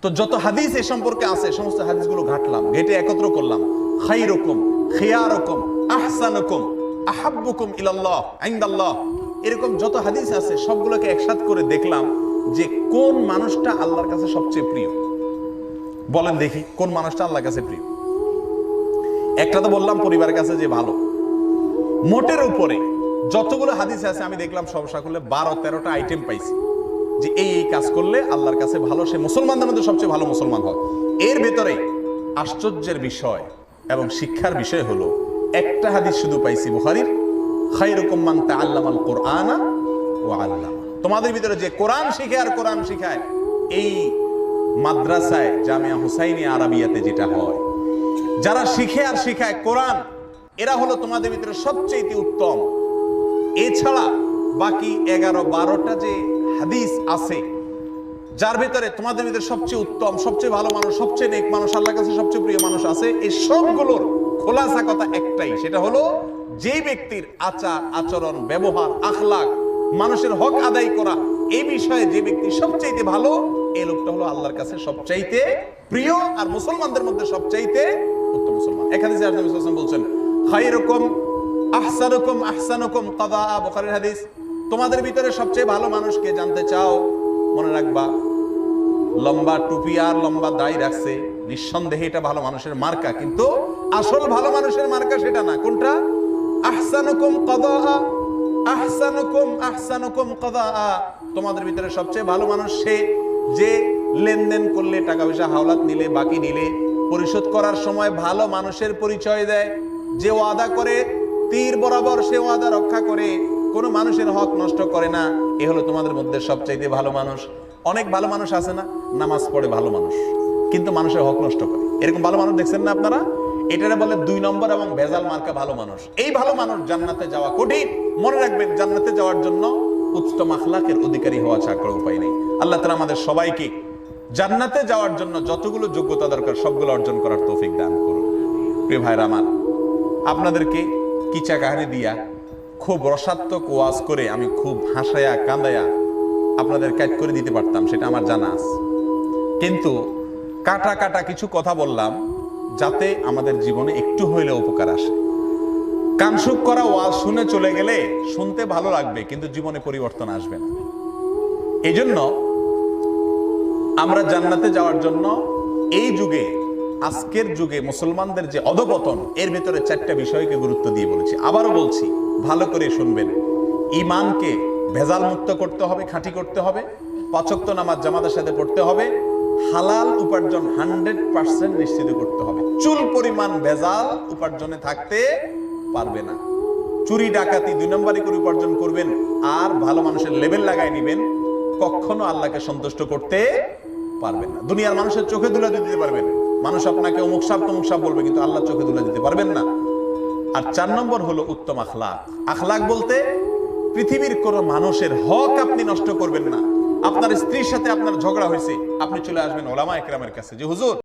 তো যত হাদিস এ সম্পর্কে আছে সমস্ত হাদিসগুলো ঘাটলাম, ঘেটে একত্র করলাম। খাইরুকুম, খিয়ারুকুম, আহসানুকুম, আহাব্বুকুম ইলাল্লাহ ইনদাল্লাহ, এরকম যত হাদিস আছে সবগুলোকে একসাথে করে দেখলাম যে কোন মানুষটা আল্লাহর কাছে সবচেয়ে প্রিয়। বলেন দেখি কোন মানুষটা আল্লাহর কাছে প্রিয়। একটা তো বললাম পরিবারের কাছে যে ভালো। মোটের উপরে যতগুলো হাদিস আছে আমি দেখলাম সব সকলে 12-13টা আইটেম পাইছি যে এই কাজ করলে আল্লাহর কাছে ভালো, সে মুসলমানদের মধ্যে সবচেয়ে ভালো মুসলমান হয়। এর ভেতরে আশ্চর্যের বিষয় এবং শিক্ষার বিষয় হলো একটা হাদিস শুধু পাইছি বুখারীর, খায়রুকুম মান তাআল্লামাল কুরআনা ওয়া আল্লামা। তোমাদের ভিতরে যে কোরআন শিখে আর কোরআন শিখায়, এই মাদ্রাসায় জামিয়া হুসাইনিয়া আরাবিয়াতে যেটা হয়, যারা শিখে আর শিখায় কোরআন, এরা হলো তোমাদের ভিতরে সবচেয়ে উত্তম। এছাড়া বাকি 11-12টা যে হাদিস আছে যার ভিতরে তোমাদের ভিতরে সবচেয়ে উত্তম, সবচেয়ে ভালো মানুষ, সবচেয়ে নেক মানুষ, আল্লাহর কাছে সবচেয়ে প্রিয় মানুষ আছে, এই সবগুলোর খোলাসা কথা একটাই, সেটা হলো যে ব্যক্তির আচার আচরণ ব্যবহার আখলাক, মানুষের হক আদায় করা, এই বিষয়ে যে ব্যক্তি সবচাইতে ভালো, এই লোকটা হলো আল্লাহর কাছে সবচাইতে প্রিয় আর মুসলমানদের মধ্যে সবচাইতে উত্তম মুসলমান। এখানে যে নবী সাল্লাল্লাহু আলাইহি ওয়াসাল্লাম বলছেন খায়রুকুম আহসানুকুম আহসানুকুম কাদা, বুখারীর হাদিস। তোমাদের ভিতরে সবচেয়ে ভালো মানুষকে জানতে চাও, মনে রাখবা লম্বা টুপি আর লম্বা দাড়ি রাখছে, নিঃসন্দেহে এটা ভালো মানুষের মার্কা, কিন্তু আসল ভালো মানুষের মার্কা সেটা না। কোনটা? আহসানুকুম কাদা, আহসানুকুম আহসানুকুম কাদা। তোমাদের ভিতরে সবচেয়ে ভালো মানুষ সে যে লেনদেন করলে, টাকা পয়সা হাওলাত নিলে, বাকি নিলে পরিশোধ করার সময় ভালো মানুষের পরিচয় দেয়, যে ওয়াদা করে তীর বরাবর সে ওয়াদা রক্ষা করে, কোনো মানুষের হক নষ্ট করে না, এ হলো তোমাদের মধ্যে সবচাইতে ভালো মানুষ। অনেক ভালো মানুষ আছে না, নামাজ পড়ে ভালো মানুষ কিন্তু মানুষের হক নষ্ট করে, এরকম ভালো মানুষ দেখছেন না আপনারা? এটারে বলে 2 নম্বর এবং ভেজাল মার্কা ভালো মানুষ। এই ভালো মানুষ জান্নাতে যাওয়া কঠিন। মনে রাখবেন, জান্নাতে যাওয়ার জন্য উত্তম আখলাকের অধিকারী হওয়া ছাড়া কোনো উপায় নেই। আল্লাহ তাআলা আমাদের সবাইকে জান্নাতে যাওয়ার জন্য যতগুলো যোগ্যতা দরকার সবগুলো অর্জন করার তৌফিক দান করুন। প্রিয় ভাইরা আমার, আপনাদেরকে কিচা কাহিনী দিয়া খুব রসাত্মক ওয়াজ করে আমি খুব হাসায়া কাঁদায়া আপনাদের কাট করে দিতে পারতাম, সেটা আমার জানা আছে, কিন্তু কাটা কাটা কিছু কথা বললাম যাতে আমাদের জীবনে একটু হইলেও উপকার আসে। কানসুক করা ওয়াজ শুনে চলে গেলে শুনতে ভালো লাগবে কিন্তু জীবনে পরিবর্তন আসবে না। এই জন্য আমরা জান্নাতে যাওয়ার জন্য এই যুগে, আজকের যুগে মুসলমানদের যে অধপতন, এর ভেতরে 4টা বিষয়কে গুরুত্ব দিয়ে বলেছি। আবারও বলছি, ভালো করে শুনবেন। ঈমানকে ভেজাল মুক্ত করতে হবে, খাঁটি করতে হবে, 5 ওয়াক্ত নামাজ জামাতের সাথে পড়তে হবে, হালাল উপার্জন 100% নিশ্চিত করতে হবে। চুল পরিমাণ ভেজাল উপার্জনে থাকতে পারবে না। চুরি ডাকাতি 2 নম্বরই করে উপার্জন করবেন আর ভালো মানুষের লেভেল লাগাই নিবেন, কখনো আল্লাহকে সন্তুষ্ট করতে পারবেন না। দুনিয়ার মানুষের চোখে ধুলা দিতে পারবেন, মানুষ আপনাকে অমুক সাপ তমুক সাপ বলবে, কিন্তু আল্লাহ চোখে ধুলা দিতে পারবেন না। আর 4 নম্বর হলো উত্তম আখলাক। আখলাক বলতে পৃথিবীর কোন মানুষের হক আপনি নষ্ট করবেন না। আপনার স্ত্রীর সাথে আপনার ঝগড়া হয়েছে, আপনি চলে আসবেন ওলামা একরামের কাছে যে হুজুর